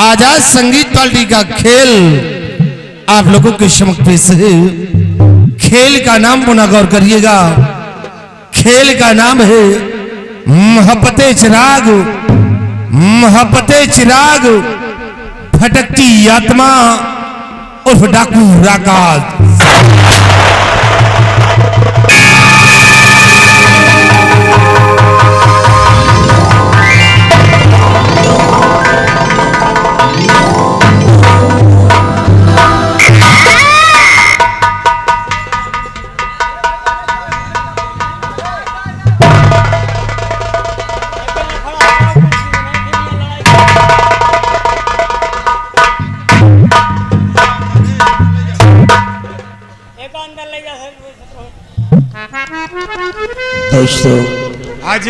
आजाद संगीत पार्टी का खेल आप लोगों के समक्ष पेश है। खेल का नाम पुनः गौर करिएगा। खेल का नाम है मोहब्बते चिराग, मोहब्बते चिराग, भटकती आत्मा उर्फ डाकू राकात। दोस्तों आज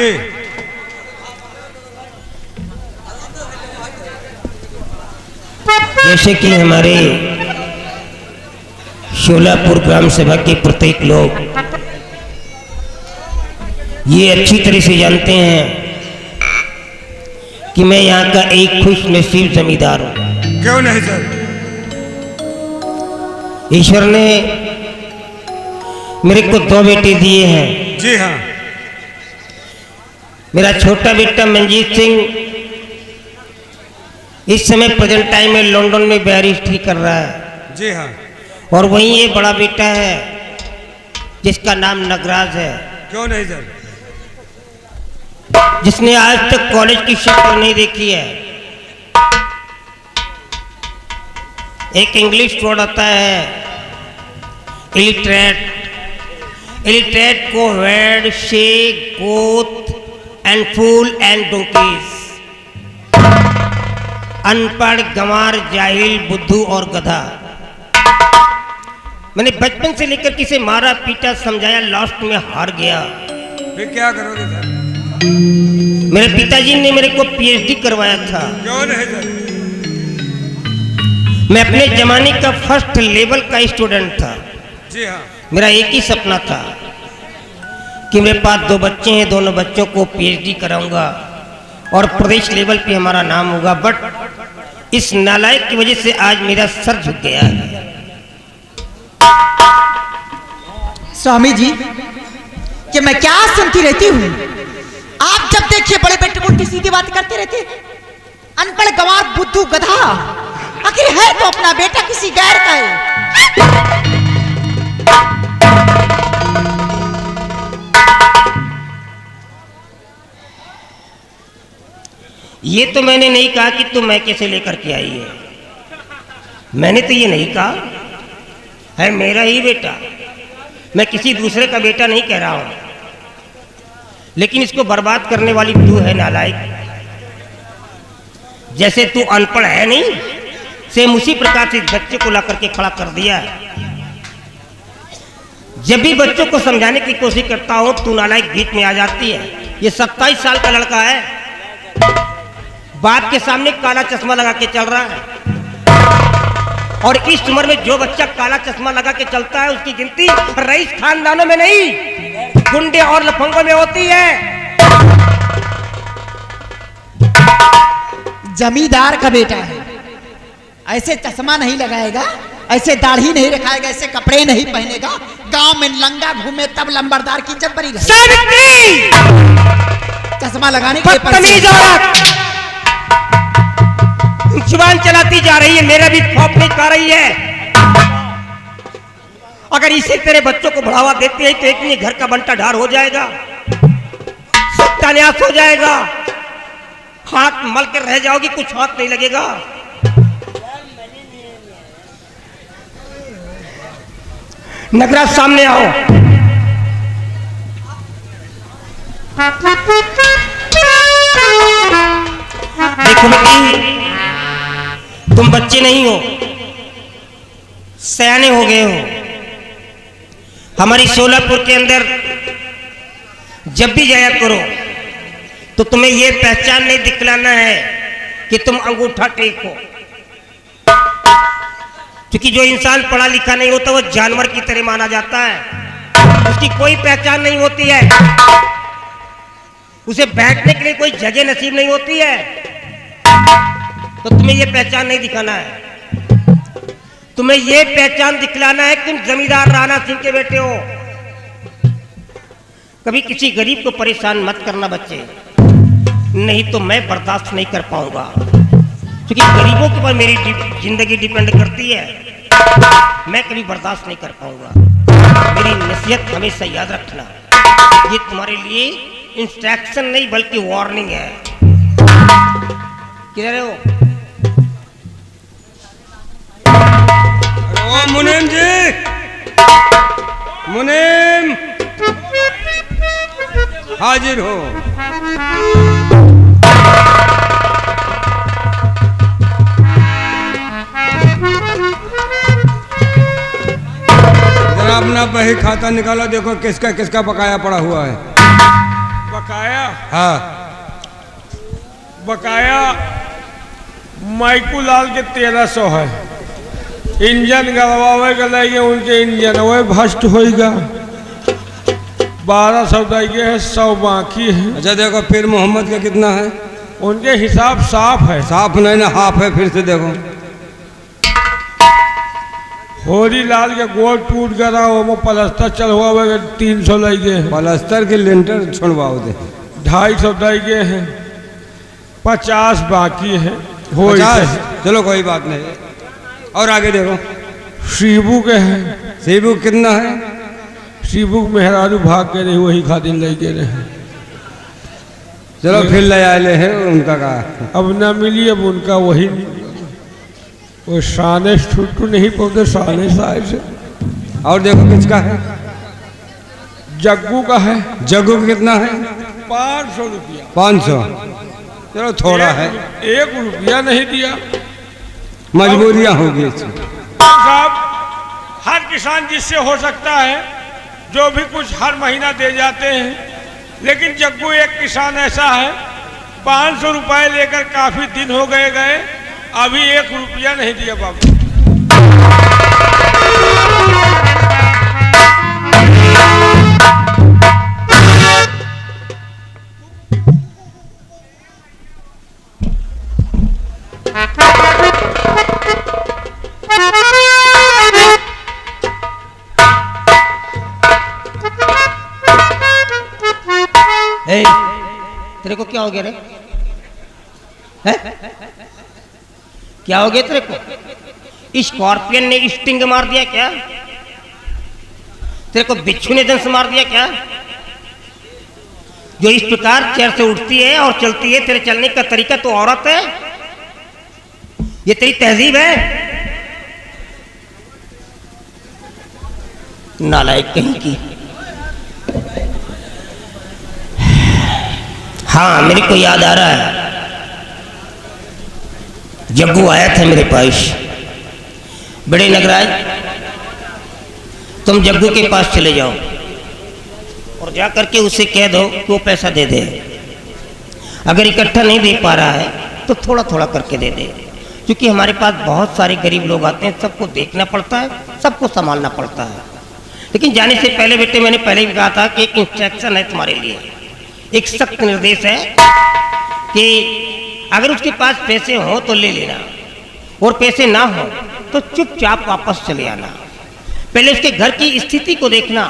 जैसे कि हमारे शोलापुर ग्राम सभा के प्रत्येक लोग ये अच्छी तरह से जानते हैं कि मैं यहाँ का एक खुश नसीब जमींदार हूँ। क्यों नहीं सर? ईश्वर ने मेरे को 2 बेटे दिए हैं। जी हाँ। मेरा छोटा बेटा मंजीत सिंह इस समय प्रेजेंट टाइम में लंदन में बैरिस्ट्री कर रहा है। जी हाँ। और वहीं ये बड़ा बेटा है जिसका नाम नगराज है। क्यों नहीं सर? जिसने आज तक कॉलेज की शक्ल नहीं देखी है। एक इंग्लिश वर्ड आता है इलिटरेट। इलिटरेट को वेड शे goat and fool and donkeys. अनपढ़, गंवार, जाहिल, बुद्धू और गधा। मैंने बचपन से लेकर किसे मारा पीटा समझाया, लास्ट में हार गया। फिर क्या करोगे सर? मेरे पिताजी ने मेरे को पीएचडी करवाया था। क्यों नहीं सर? मैं अपने जमाने का फर्स्ट लेवल का स्टूडेंट था। जी हाँ। मेरा एक ही सपना था कि मेरे पास 2 बच्चे हैं, दोनों बच्चों को पीएचडी कराऊंगा और प्रदेश लेवल पे हमारा नाम होगा। बट इस नालायक की वजह से आज मेरा सर झुक गया है। स्वामी जी, कि मैं क्या सुनती रहती हूँ? आप जब देखिए बड़े बेटे उल्टी सीधी बात करते रहते। अनपढ़, गंवार, बुद्धू, गधा। आखिर है तो अपना बेटा किसी गैर का है। ये तो मैंने नहीं कहा कि तुम मैं कैसे लेकर के आई है। मैंने तो ये नहीं कहा, है मेरा ही बेटा। मैं किसी दूसरे का बेटा नहीं कह रहा हूं। लेकिन इसको बर्बाद करने वाली तू है नालायक। जैसे तू अनपढ़ है नहीं, सेम उसी प्रकार से बच्चे को ला करके खड़ा कर दिया। जब भी बच्चों को समझाने की कोशिश करता हूं तू नालायक बीच में आ जाती है। ये 27 साल का लड़का है, बाप के सामने काला चश्मा लगा के चल रहा है। और इस उम्र में जो बच्चा काला चश्मा लगा के चलता है उसकी गिनती रईस खानदानों में नहीं, गुंडे और लफंगों में होती है। जमींदार का बेटा है, ऐसे चश्मा नहीं लगाएगा, ऐसे दाढ़ी नहीं रखाएगा, ऐसे कपड़े नहीं पहनेगा, गांव में लंगा घूमे तब लंबरदार की इज्जत बनी रहे। चश्मा लगाने के जुबान चलाती जा रही है, मेरा भी खौफ नहीं खा रही है। अगर इसी तरह बच्चों को बढ़ावा देते हैं तो एक नहीं घर का बंटा ढार हो जाएगा, सत्यानाश हो जाएगा। हाथ मल कर रह जाओगी, कुछ हाथ नहीं लगेगा। नगराज सामने आओ। देखो बेटी, तुम बच्चे नहीं हो, सयाने हो गए हो। हमारी सोलापुर के अंदर जब भी जाया करो तो तुम्हें यह पहचान नहीं दिखलाना है कि तुम अंगूठा टेक हो। क्योंकि जो इंसान पढ़ा लिखा नहीं होता वो जानवर की तरह माना जाता है। उसकी कोई पहचान नहीं होती है, उसे बैठने के लिए कोई जगह नसीब नहीं होती है। तो तुम्हें ये पहचान नहीं दिखाना है, तुम्हें ये पहचान दिखलाना है कि तुम जमींदार राणा सिंह के बेटे हो। कभी किसी गरीब को परेशान मत करना बच्चे, नहीं तो मैं बर्दाश्त नहीं कर पाऊंगा, क्योंकि गरीबों के ऊपर मेरी जिंदगी डिपेंड करती है। मैं कभी बर्दाश्त नहीं कर पाऊंगा। मेरी नसीहत हमेशा याद रखना, ये तुम्हारे लिए इंस्ट्रक्शन नहीं बल्कि वार्निंग है। किधर हो? ओ मुनीम जी, मुनीम हाजिर हो। जरा अपना बही खाता निकालो, देखो किसका किसका बकाया पड़ा हुआ है। बकाया? हाँ, बकाया माइकू लाल के 1300 है। इंजन गड़वावे के लगे उनके इंजन वो भ्रष्ट होगा। 1200 देंगे है, 100 बाकी है। अच्छा देखो फिर मोहम्मद का कितना है? उनके हिसाब साफ है। साफ नहीं ना, हाफ है। फिर से देखो। होरी लाल के गोल टूट गया, वो प्लास्टर चल हुआ 300 लगे हैं। प्लास्टर के लेंटर छोड़वाओ दे। 250 देंगे हैं, 50 बाकी है। हो 50? चलो कोई बात नहीं। और आगे देखो। शिबू के हैं। शिबू कितना है? शिबू मेहरारू भाग के रहे, वही खातिर ले गए रहे। चलो फिर ले आए हैं उनका का। अब ना मिली, अब उनका वही वो शाने छुट्टू नहीं पहुंचे, शाने साइड से। और देखो किसका है? जग्गू का है। जग्गू का कितना है? 500 रुपया। 500? चलो थोड़ा है। 1 रुपया नहीं दिया। मजबूरियां होगी। साहब, हर किसान जिससे हो सकता है जो भी कुछ हर महीना दे जाते हैं, लेकिन जग्गू एक किसान ऐसा है 500 रुपए लेकर काफी दिन हो गए, अभी 1 रुपया नहीं दिया बाबू। तेरे को क्या हो गया रे? है? क्या हो गया तेरे को? स्कॉर्पियन ने स्टिंग मार दिया क्या? तेरे को बिच्छू ने दंश मार दिया क्या? जो इस प्रकार चेयर से उठती है और चलती है, तेरे चलने का तरीका तो औरत है? ये तेरी तहजीब है? नालायक कहीं की। हाँ, मेरे को याद आ रहा है, जग्गू आया था मेरे पास। बड़े नगराज, तुम जग्गू के पास चले जाओ और जा करके उसे कह दो कि वो पैसा दे दे। अगर इकट्ठा नहीं दे पा रहा है तो थोड़ा थोड़ा करके दे दे, क्योंकि हमारे पास बहुत सारे गरीब लोग आते हैं, सबको देखना पड़ता है, सबको संभालना पड़ता है। लेकिन जाने से पहले बेटे, मैंने पहले भी कहा था कि एक इंस्ट्रक्शन है तुम्हारे लिए, एक सख्त निर्देश है कि अगर उसके पास पैसे हो तो ले लेना, और पैसे ना हो तो चुपचाप वापस चले आना। पहले उसके घर की स्थिति को देखना,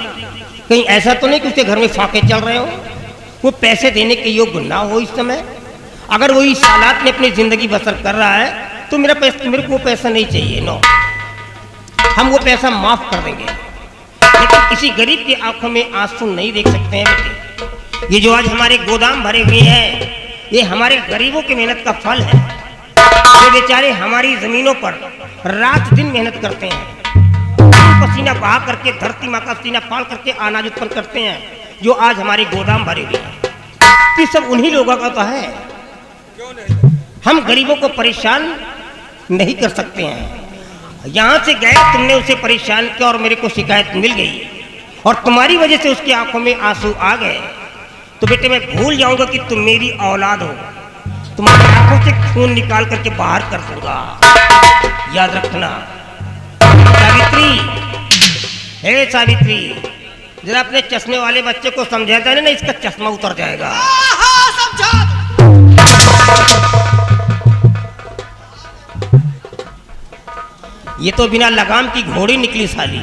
कहीं ऐसा तो नहीं कि उसके घर में फाके चल रहे हो, वो पैसे देने के योग्य ना हो इस समय। अगर वो इस हालात में अपनी जिंदगी बसर कर रहा है तो मेरे को वो पैसा नहीं चाहिए। नो, हम वो पैसा माफ कर देंगे, लेकिन किसी गरीब की आंखों में आंसू नहीं देख सकते हैं बेटे। ये जो आज हमारे गोदाम भरे हुए हैं, ये हमारे गरीबों की मेहनत का फल है। ये बेचारे हमारी जमीनों पर रात दिन मेहनत करते हैं, पसीना बहा करके, धरती माँ का पसीना फाड़ करके अनाज उत्पन्न करते हैं, जो आज हमारे गोदाम भरे हुए हैं। ये सब उन्हीं लोगों का तो है। हम गरीबों को परेशान नहीं कर सकते हैं। यहाँ से गए, तुमने उसे परेशान किया और मेरे को शिकायत मिल गई, और तुम्हारी वजह से उसकी आंखों में आंसू आ गए, तो बेटे मैं भूल जाऊंगा कि तुम मेरी औलाद हो। तुम्हारी आंखों से खून निकाल करके बाहर कर दूंगा, याद रखना। सावित्री, हे सावित्री, जरा अपने चश्मे वाले बच्चे को समझा देना, ना इसका चश्मा उतर जाएगा। ये तो बिना लगाम की घोड़ी निकली साली।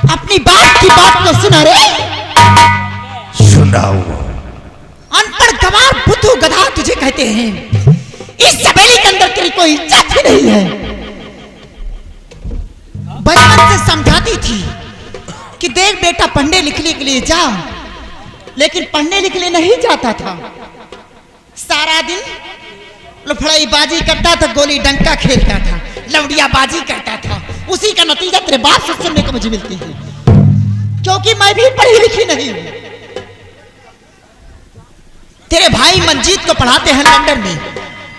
अपनी बात की बात को सुना रे। सुनाओ। अनपढ़ गंवार बुद्धू गधा तुझे कहते हैं। इस हवेली के अंदर तेरी कोई इज्जत ही नहीं है। बचपन से समझाती थी कि देख बेटा पढ़ने लिखने के लिए जा, लेकिन पढ़ने लिखने नहीं जाता था। सारा दिन लफड़ाई बाजी करता था, गोली डंका खेलता था, लवड़िया बाजी करता था। उसी का नतीजा तेरे बाप से सुनने को मुझे मिलती है, क्योंकि मैं भी पढ़ी लिखी नहीं हूं। तेरे भाई मंजीत को पढ़ाते हैं लंदन में,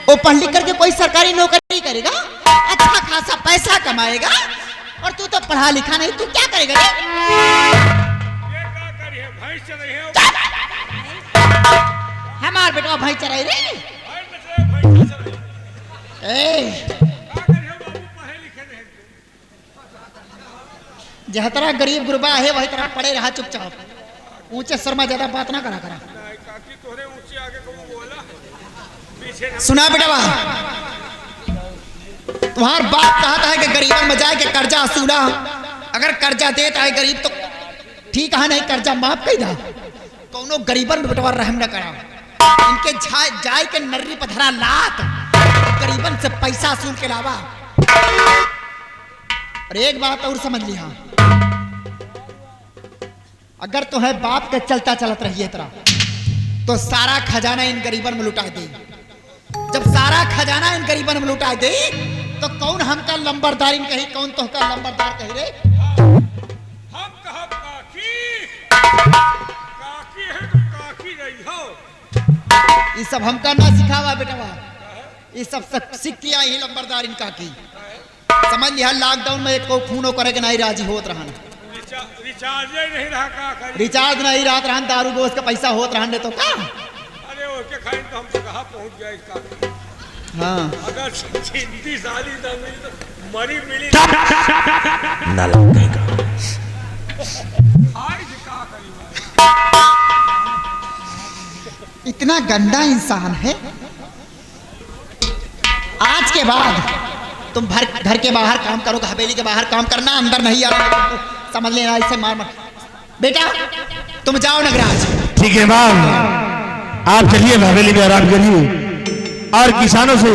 वो पढ़ लिख करके कोई सरकारी नौकरी करेगा, अच्छा खासा पैसा कमाएगा, और तू तो पढ़ा लिखा नहीं, तू क्या करेगा रे? ये क्या करी है? भैंस चल रही है। हमार बेटा भाई चराई रे। भैंस चल रही है। ए क्या करी है बाबू? पढ़े लिखे नहीं। जह तरह गरीब गुरबा है वही तरह पड़े रहा चुपचाप, ऊंचे शर्मा ज्यादा बात ना करा करा। नहीं, काकी तोरे ऊंचे आगे को बोला, पीछे न- सुना बेटा तुम्हार बाप कहता है कि गरीबन में जाए के कर्जा असूला, अगर कर्जा देता है गरीब तो ठीक है, नहीं कर्जा माफ कर दा। कौनो गरीबन में बेटवा रहम न करा, इनके जाए के नर्री पर धरा लात, गरीबन से पैसा असूल के अलावा। और एक बात और समझ लिया, अगर तुम्हें बाप के चलता चलत रहिए तरह तो सारा खजाना इन गरीबन में लुटा दे। जब सारा खजाना इन गरीबन में लुटा दे तो कौन हमका लंबरदारिन कही, कौन तो का लंबरदार कही रे? हम कहा काकी, काकी है तो काकी रही हो। ये सब हमका ना सिखावा बेटवा, ये सब सीख किया ही लंबरदार इनका की। समझ लिया लॉकडाउन में एक को खूनो करे के नहीं राजी होत रहन, रिचार्ज नहीं रहा का करी। रिचार्ज नहीं रात रहन, दारू गोश्त का पैसा होत रहन ने तो का। अरे ओके खाइन तो हमसे कहा पहुंच गया इसका। हाँ अगर जिंदी साली ना मिली तो मरी मिली। ना लगेगा। हाय जी का करी इतना गंदा इंसान है। आज के बाद तुम घर के बाहर काम करोगे, हवेली के बाहर काम करना, अंदर नहीं आना, समझ लेना। इससे मार मत बेटा, तुम जाओ नगराज। ठीक है मैम, आप चलिए हवेली में आराम करिए, और किसानों से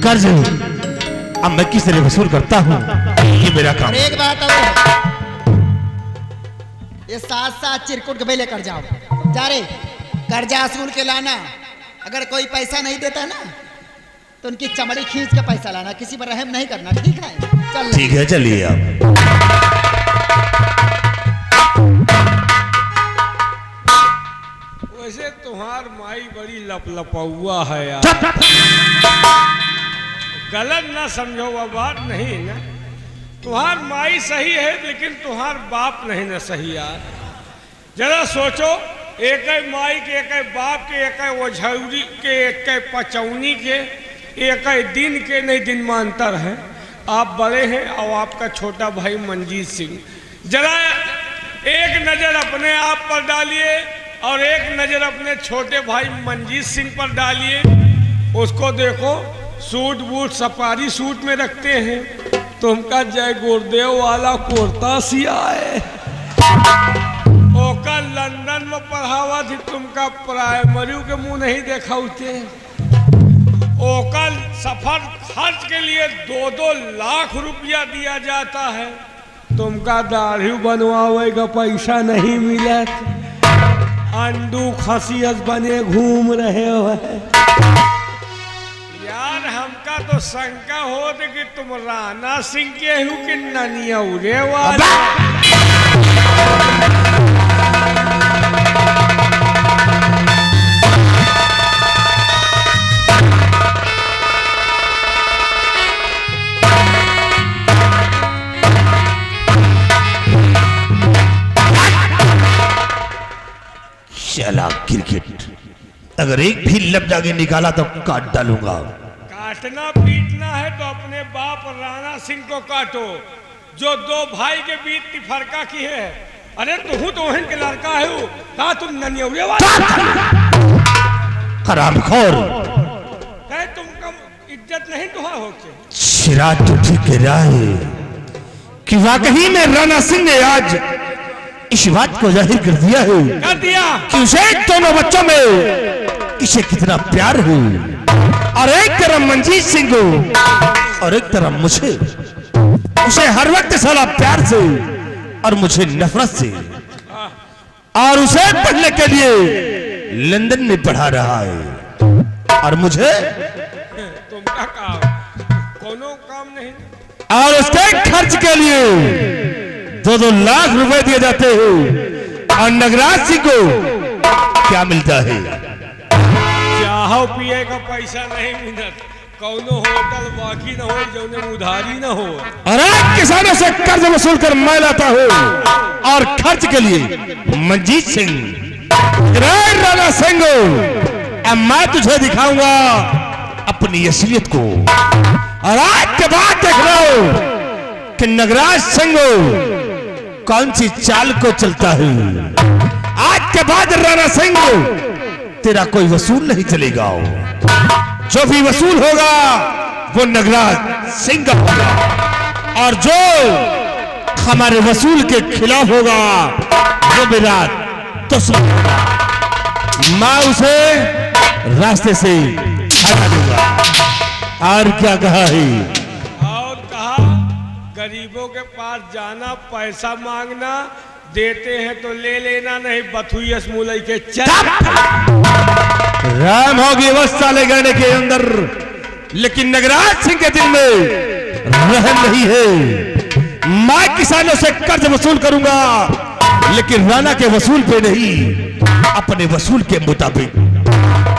कर्ज अब मैं किस तरह वसूल करता हूँ ये मेरा काम। और एक बात और, ये साथ साथ चिरकुट गबे लेकर जाओ। जा रे, कर्जा असूल के लाना। अगर कोई पैसा नहीं देता ना तो उनकी चमड़ी खींच के पैसा लाना, किसी पर रहम नहीं करना, ठीक है? चल ठीक है चलिए आप। वैसे तुम्हार माई बड़ी लपलपौआ है यार। गलत ना समझो, वह बात नहीं ना। तुम्हार माई सही है लेकिन तुम्हार बाप नहीं ना सही यार। जरा सोचो, एक माई के, एक बाप के, एक ओझौरी के, एक पचौनी के, एक दिन के नहीं दिन में अंतर है। आप बड़े हैं और आपका छोटा भाई मंजीत सिंह। जरा एक नज़र अपने आप पर डालिए और एक नज़र अपने छोटे भाई मंजीत सिंह पर डालिए। उसको देखो, सूट बूट सफारी सूट में रखते हैं, तुमका जय गुरुदेव वाला कुर्ता सिया है। ओका लंदन में पढ़ावा थी, तुमका प्राइमरी के मुंह नहीं देखा उसे। ओका सफर खर्च के लिए 2-2 लाख रुपया दिया जाता है, तुमका दाढ़ी बनवावे का पैसा नहीं मिला। अंडू खसियत बने घूम रहे हो यार। हमका तो शंका हो कि तुम राणा सिंह के हो कि ननियौरे वाले। चला क्रिकेट, अगर एक भी लफ्ज आगे निकाला तो काट डालूंगा। काटना पीटना है तो अपने बाप राणा सिंह को काटो, जो दो भाई के बीच तिफरका की है। अरे तू तो वहन के लड़का है वो, कहा तुम ननियौरे वाला हरामखोर। कहे तुम कम इज्जत नहीं तुहा होके। सिराज तो ठीक कह रहा है कि वाकई में राणा सिंह ने आज इस बात को जाहिर कर दिया है कर दिया कि उसे दोनों बच्चों में इसे कितना प्यार है, और एक तरफ मंजीत सिंह को और एक तरफ मुझे। उसे हर वक्त साला प्यार से और मुझे नफरत से, और उसे पढ़ने के लिए लंदन में पढ़ा रहा है और मुझे तुम क्या कहा कोनो काम नहीं। और उसके खर्च के लिए 2-2 लाख रुपए दिए जाते हैं, और नगराज सिंह को क्या मिलता है? चाहो पिए का पैसा नहीं मिलत, कौनो होटल बाकी न हो जौने उधारी न हो। और एक किसानों से कर्ज वसूल कर मैं लाता हूँ, और खर्च के लिए मंजीत सिंह राणा सिंह, अब मैं तुझे दिखाऊंगा अपनी असलियत को। और आज के बाद देख रहा हूं कि नगराज सिंह कौन सी चाल को चलता है। आज के बाद राणा सिंह तेरा कोई वसूल नहीं चलेगा, जो भी वसूल होगा वो नगराज सिंह का होगा, और जो हमारे वसूल के खिलाफ होगा वो मेरा दुश्मन होगा। मैं उसे रास्ते से हटा दूंगा। और क्या कहा है? और कहा गरीबों के पास जाना, पैसा मांगना, देते हैं तो ले लेना, नहीं बथुई असमूलई के चल। राम होगी अवस्था ले गाने के अंदर, लेकिन नगराज सिंह के दिल में रहम नहीं है। मैं किसानों से कर्ज वसूल करूंगा, लेकिन राणा के वसूल पे नहीं, अपने वसूल के मुताबिक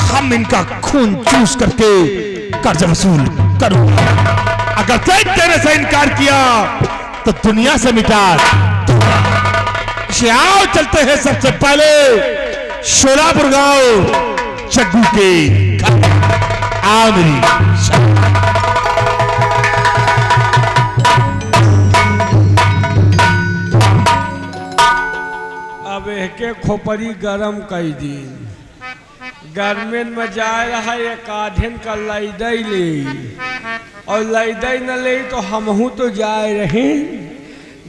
हम इनका खून चूस करके कर्ज वसूल करूंगा। अगर तेरे से इनकार किया तो दुनिया से मिटा दूंगा। आओ चलते हैं सबसे पहले शोलापुर गांव जग्गू के आमरी। अब के खोपड़ी गरम कई दिन गर्मेन में जाए रहा एक आधेन का लैदई ले, और लैदई न ले तो हमहू तो जाए रहे।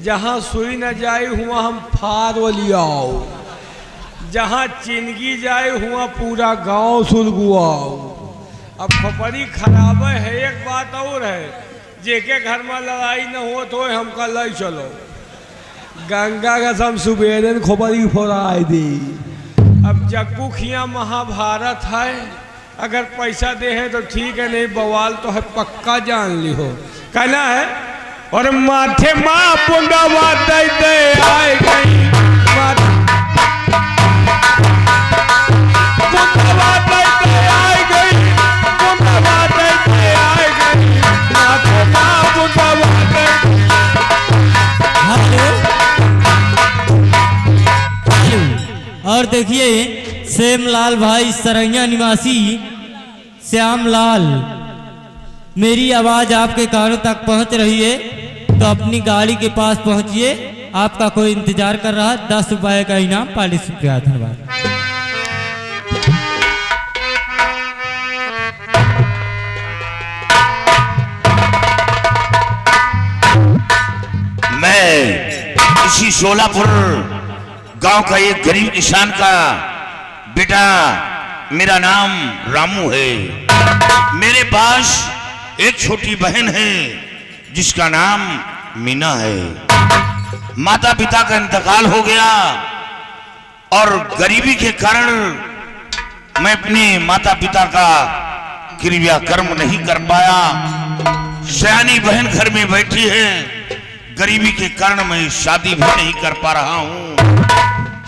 जहाँ सुई न जाए हुआ हम फार वलियाओ, जहाँ चिनगी जाए हुआ पूरा गांव सुलगुआओ। अब खोपड़ी खराब है। एक बात और है, जेके घर में लड़ाई न हो तो हमका लई चलो, गंगा का सब सुबेरे खोपड़ी फोड़ाई दी। अब जग्गू खिया महाभारत है, अगर पैसा दे है तो ठीक है, नहीं बवाल तो है पक्का जान ली हो। कहना है और माथे माँ बुंदावा दे दे आए गई, बुंदावा दे दे आए गई, बुंदावा दे दे आए गई, माथे माँ बुंदावा दे। और देखिए श्यामलाल भाई सरैया निवासी श्यामलाल, मेरी आवाज आपके कानों तक पहुंच रही है तो अपनी गाड़ी के पास पहुंचिए, आपका कोई इंतजार कर रहा है। 10 रुपए का इनाम, 40 रुपया। धन्यवाद। मैं इसी शोलापुर गांव का एक गरीब किसान का बेटा, मेरा नाम रामू है। मेरे पास एक छोटी बहन है जिसका नाम मीना है। माता पिता का इंतकाल हो गया और गरीबी के कारण मैं अपने माता पिता का क्रियाकर्म नहीं कर पाया। सयानी बहन घर में बैठी है, गरीबी के कारण मैं शादी भी नहीं कर पा रहा हूँ।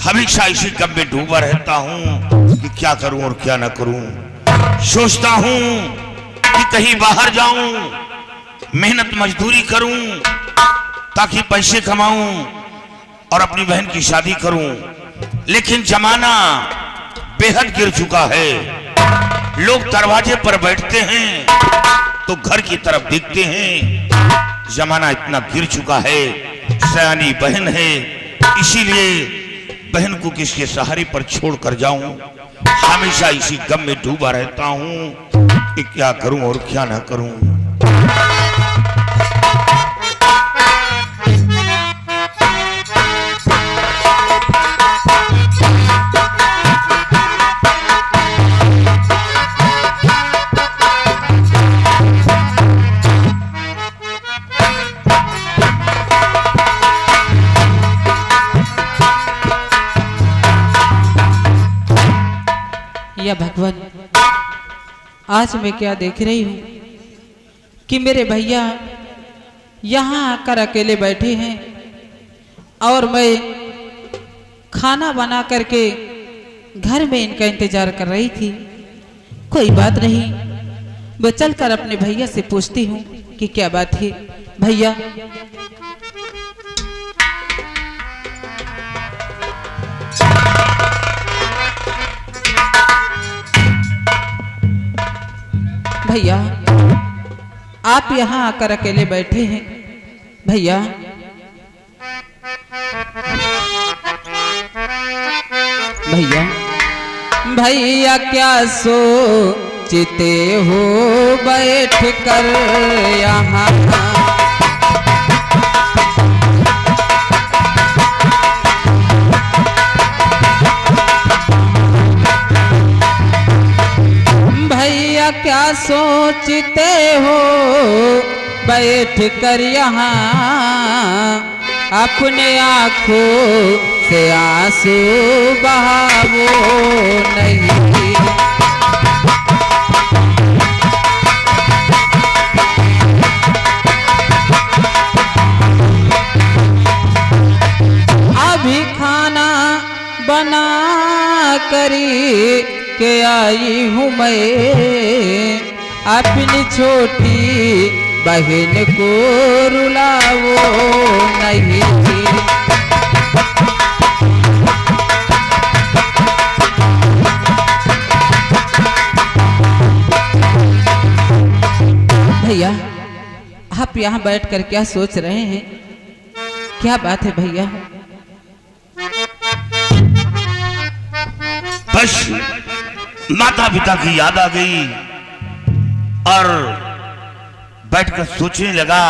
हमेशा इसी गम में डूबा रहता हूँ कि क्या करूं और क्या ना करूं। सोचता हूं कि कहीं बाहर जाऊं, मेहनत मजदूरी करूं ताकि पैसे कमाऊं और अपनी बहन की शादी करूं, लेकिन जमाना बेहद गिर चुका है। लोग दरवाजे पर बैठते हैं तो घर की तरफ देखते हैं, जमाना इतना गिर चुका है, सयानी बहन है, इसीलिए बहन को किसके सहारे पर छोड़ कर जाऊं। हमेशा इसी गम में डूबा रहता हूं कि क्या करूं और क्या ना करूं। या भगवान, आज मैं क्या देख रही हूँ कि मेरे भैया यहाँ आकर अकेले बैठे हैं और मैं खाना बना करके घर में इनका इंतजार कर रही थी। कोई बात नहीं, मैं चलकर अपने भैया से पूछती हूँ कि क्या बात है। भैया, भैया आप यहाँ आकर अकेले बैठे हैं। भैया, भैया, भैया क्या सोचते हो बैठ कर यहाँ। क्या सोचते हो बैठ कर यहाँ, अपने आँखों से आंसू बहावो नहीं। अभी खाना बना करी के आई हूँ मैं, अपनी छोटी बहन को रुलाओ नहीं। भैया, आप यहाँ बैठकर क्या सोच रहे हैं? क्या बात है भैया? बस माता पिता की याद आ गई और बैठकर सोचने लगा